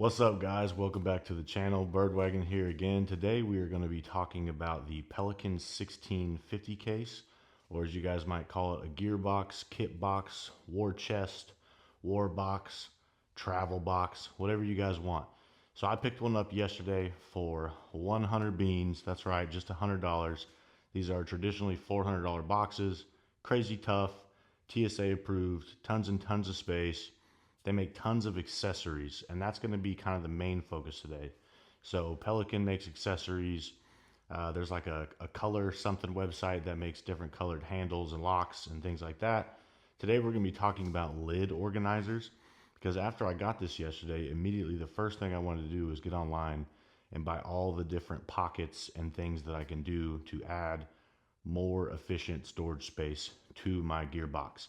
What's up, guys? Welcome back to the channel. Birdwagon here again. Today we are going to be talking about the Pelican 1650 case, or as you guys might call it, a gearbox, kit box, war chest, war box, travel box, whatever you guys want. So I picked one up yesterday for 100 beans. That's right, just $100. These are traditionally $400 boxes. Crazy tough, TSA approved, tons and tons of space. They make tons of accessories, and that's going to be kind of the main focus today. So Pelican makes accessories. There's like a color something website that makes different colored handles and locks and things like that. Today we're going to be talking about lid organizers, because after I got this yesterday, immediately the first thing I wanted to do was get online and buy all the different pockets and things that I can do to add more efficient storage space to my gearbox.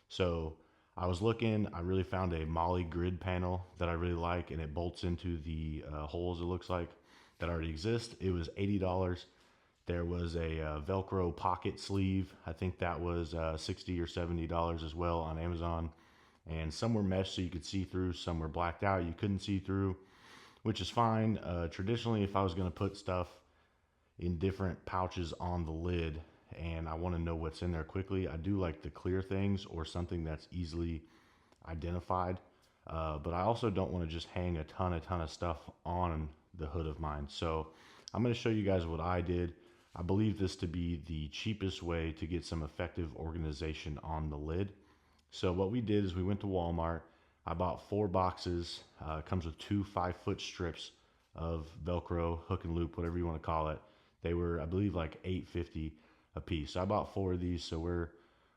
So I was looking, I really found a Molle grid panel that I really like, and it bolts into the holes, it looks like, that already exist. It was $80. There was a Velcro pocket sleeve. I think that was $60 or $70 as well on Amazon. And some were mesh so you could see through, some were blacked out, you couldn't see through, which is fine. Traditionally, if I was going to put stuff in different pouches on the lid and I want to know what's in there quickly, I do like the clear things or something that's easily identified. But I also don't want to just hang a ton of stuff on the hood of mine. So I'm going to show you guys what I did. I believe this to be the cheapest way to get some effective organization on the lid. So what we did is we went to Walmart. I bought 4 boxes. It comes with 2 5-foot strips of Velcro, hook and loop, whatever you want to call it. They were, I believe, like $8.50 a piece. So I bought 4 of these. So we're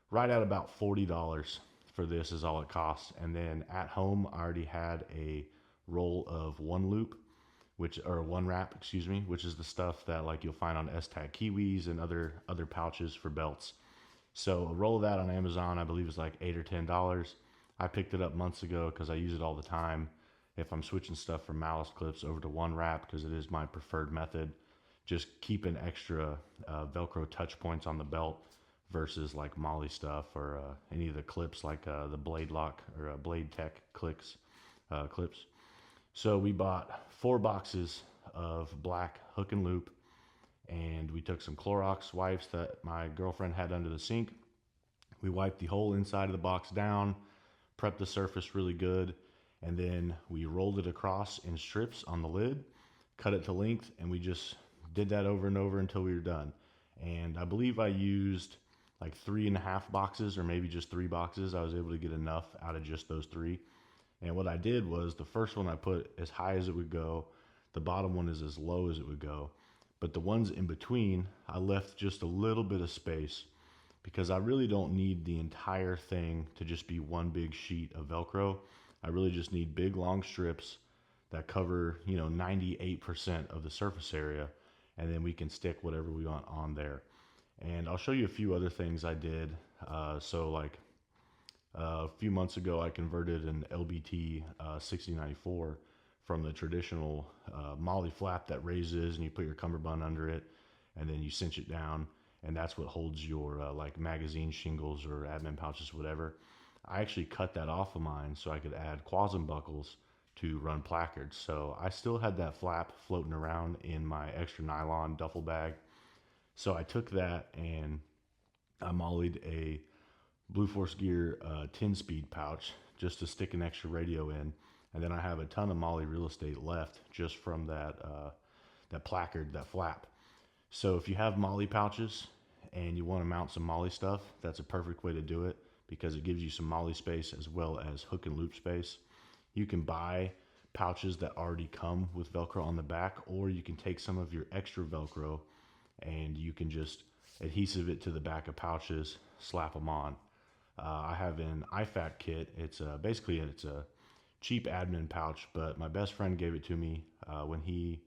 right at about $40 for this is all it costs. And then at home, I already had a roll of one loop, one wrap, excuse me, which is the stuff that like you'll find on S-Tag Kiwis and other pouches for belts. So a roll of that on Amazon, I believe, is like $8 or $10. I picked it up months ago because I use it all the time. If I'm switching stuff from malice clips over to one wrap, because it is my preferred method, just keeping extra Velcro touch points on the belt versus like Molle stuff or any of the clips like the Blade Lock or Blade Tech clips. So we bought 4 boxes of black hook and loop, and we took some Clorox wipes that my girlfriend had under the sink. We wiped the whole inside of the box down, prepped the surface really good, and then we rolled it across in strips on the lid, cut it to length, and we just did that over and over until we were done. And I believe I used like 3.5 boxes or maybe just 3 boxes. I was able to get enough out of just those 3. And what I did was the first one I put as high as it would go, the bottom one is as low as it would go. But the ones in between, I left just a little bit of space because I really don't need the entire thing to just be one big sheet of Velcro. I really just need big long strips that cover, 98% of the surface area, and then we can stick whatever we want on there. And I'll show you a few other things I did. So like a few months ago, I converted an LBT 6094 from the traditional Molle flap that raises and you put your cummerbund under it and then you cinch it down, and that's what holds your like magazine shingles or admin pouches, whatever. I actually cut that off of mine so I could add quasm buckles to run placards. So I still had that flap floating around in my extra nylon duffel bag. So I took that and I mollied a Blue Force Gear 10-speed pouch just to stick an extra radio in, and then I have a ton of Molle real estate left just from that placard, that flap. So if you have Molle pouches and you want to mount some Molle stuff, that's a perfect way to do it because it gives you some Molle space as well as hook and loop space. You can buy pouches that already come with Velcro on the back, or you can take some of your extra Velcro and you can just adhesive it to the back of pouches, slap them on. I have an IFAC kit. It's basically it's a cheap admin pouch, but my best friend gave it to me when he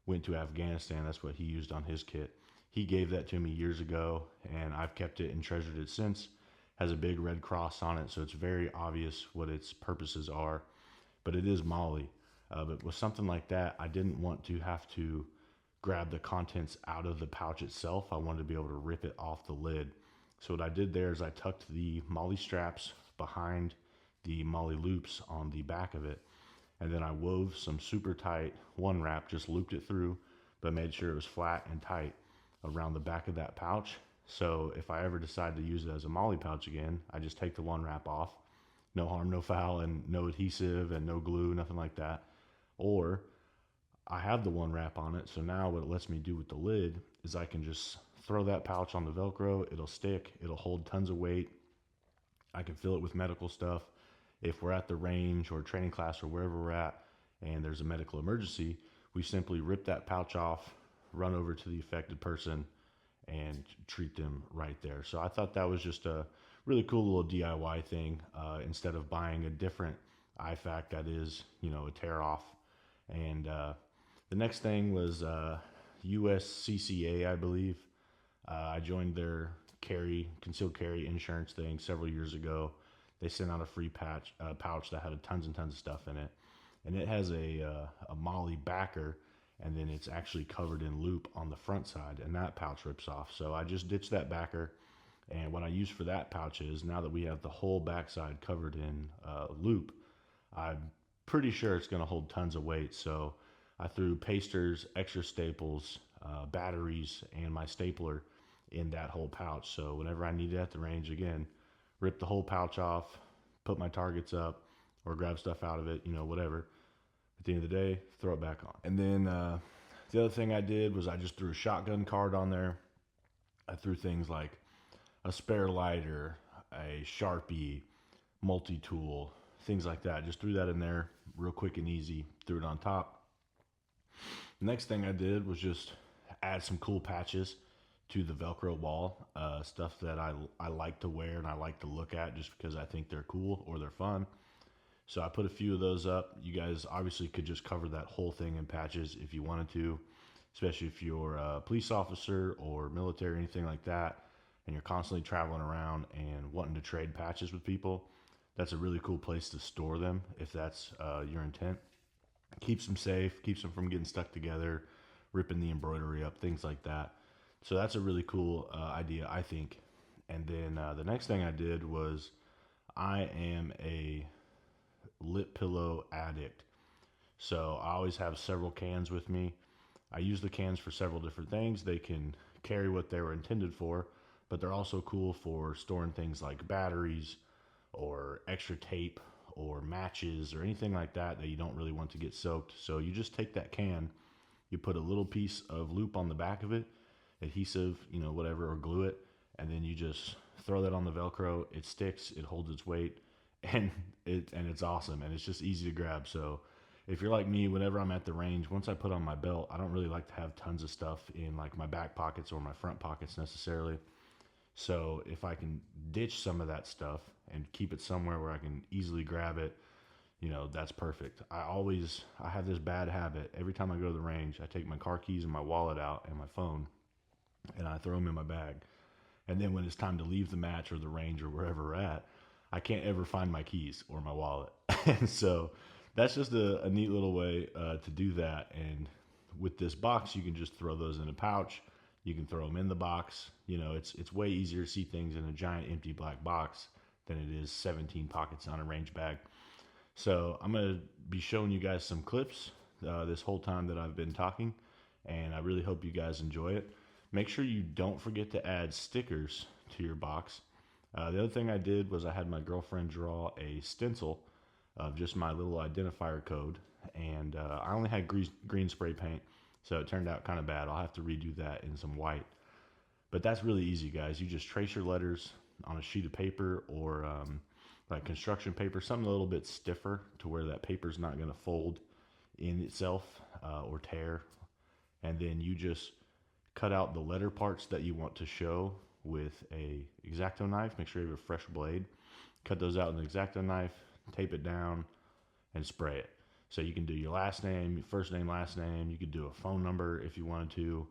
went to Afghanistan. That's what he used on his kit. He gave that to me years ago, and I've kept it and treasured it since. Has a big red cross on it, so it's very obvious what its purposes are. But it is Molle. But with something like that, I didn't want to have to grab the contents out of the pouch itself. I wanted to be able to rip it off the lid. So what I did there is I tucked the Molle straps behind the Molle loops on the back of it, and then I wove some super tight one wrap, just looped it through, but made sure it was flat and tight around the back of that pouch. So if I ever decide to use it as a molly pouch again, I just take the one wrap off. No harm, no foul, and no adhesive and no glue, nothing like that. Or I have the one wrap on it, so now what it lets me do with the lid is I can just throw that pouch on the Velcro. It'll stick, it'll hold tons of weight. I can fill it with medical stuff. If we're at the range or training class or wherever we're at and there's a medical emergency, we simply rip that pouch off, run over to the affected person, and treat them right there. So I thought that was just a really cool little DIY thing. Instead of buying a different IFAC that is, a tear off. And the next thing was USCCA, I believe. I joined their concealed carry insurance thing several years ago. They sent out a free pouch that had tons and tons of stuff in it, and it has a molly backer, and then it's actually covered in loop on the front side, and that pouch rips off. So I just ditched that backer, and what I use for that pouch is, now that we have the whole backside covered in loop, I'm pretty sure it's going to hold tons of weight. So I threw pasters, extra staples, batteries, and my stapler in that whole pouch. So whenever I need it at the range again, rip the whole pouch off, put my targets up, or grab stuff out of it, whatever. At the end of the day, throw it back on. And then the other thing I did was I just threw a shotgun card on there. I threw things like a spare lighter, a Sharpie, multi-tool, things like that. Just threw that in there real quick and easy, threw it on top. Next thing I did was just add some cool patches to the Velcro wall, stuff that I like to wear and I like to look at just because I think they're cool or they're fun. So I put a few of those up. You guys obviously could just cover that whole thing in patches if you wanted to, especially if you're a police officer or military or anything like that, and you're constantly traveling around and wanting to trade patches with people. That's a really cool place to store them if that's your intent. Keeps them safe, keeps them from getting stuck together, ripping the embroidery up, things like that. So that's a really cool idea, I think. And then the next thing I did was, I am a lip pillow addict. So I always have several cans with me. I use the cans for several different things. They can carry what they were intended for, but they're also cool for storing things like batteries or extra tape or matches or anything like that that you don't really want to get soaked. So you just take that can, you put a little piece of loop on the back of it, adhesive, whatever, or glue it, and then you just throw that on the Velcro. It sticks, it holds its weight, and it's awesome, and it's just easy to grab. So if you're like me, whenever I'm at the range, once I put on my belt, I don't really like to have tons of stuff in like my back pockets or my front pockets necessarily. So if I can ditch some of that stuff and keep it somewhere where I can easily grab it, that's perfect. I have this bad habit. Every time I go to the range, I take my car keys and my wallet out and my phone, and I throw them in my bag. And then when it's time to leave the match or the range or wherever we're at, I can't ever find my keys or my wallet. And so that's just a neat little way to do that. And with this box, you can just throw those in a pouch. You can throw them in the box. It's way easier to see things in a giant empty black box than it is 17 pockets on a range bag. So I'm going to be showing you guys some clips this whole time that I've been talking, and I really hope you guys enjoy it. Make sure you don't forget to add stickers to your box. The other thing I did was I had my girlfriend draw a stencil of just my little identifier code, and I only had green spray paint, so it turned out kind of bad. I'll have to redo that in some white. But that's really easy, guys. You just trace your letters on a sheet of paper or like construction paper, something a little bit stiffer to where that paper's not going to fold in itself or tear. And then you just cut out the letter parts that you want to show with a X-Acto knife. Make sure you have a fresh blade. Cut those out with an X-Acto knife, tape it down, and spray it. So you can do your last name, your first name, last name. You could do a phone number if you wanted to.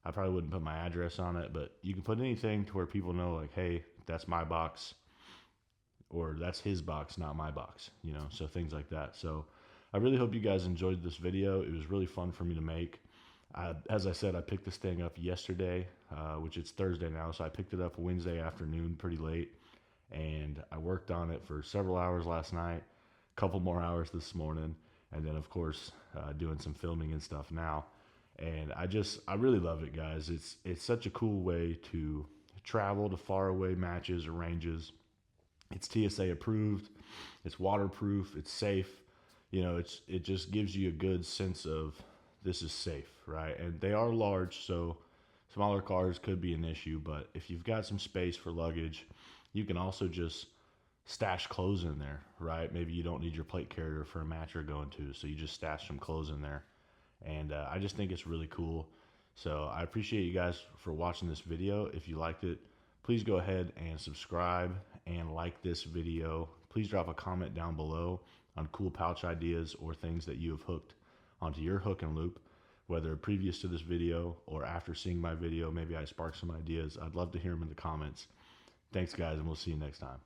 I probably wouldn't put my address on it, but you can put anything to where people know, like, hey, that's my box, or that's his box, not my box, so things like that. So I really hope you guys enjoyed this video. It was really fun for me to make. As I said, I picked this thing up yesterday, which it's Thursday now, so I picked it up Wednesday afternoon pretty late, and I worked on it for several hours last night, a couple more hours this morning, and then of course doing some filming and stuff now. And I really love it, guys. It's such a cool way to travel to faraway matches or ranges. It's TSA approved, it's waterproof, it's safe. It just gives you a good sense of this is safe, right? And they are large, so smaller cars could be an issue, but if you've got some space for luggage, you can also just stash clothes in there, right? Maybe you don't need your plate carrier for a match you're going to, so you just stash some clothes in there. And I just think it's really cool. So I appreciate you guys for watching this video. If you liked it, please go ahead and subscribe and like this video. Please drop a comment down below on cool pouch ideas or things that you have hooked onto your hook and loop, whether previous to this video or after seeing my video. Maybe I sparked some ideas. I'd love to hear them in the comments. Thanks, guys, and we'll see you next time.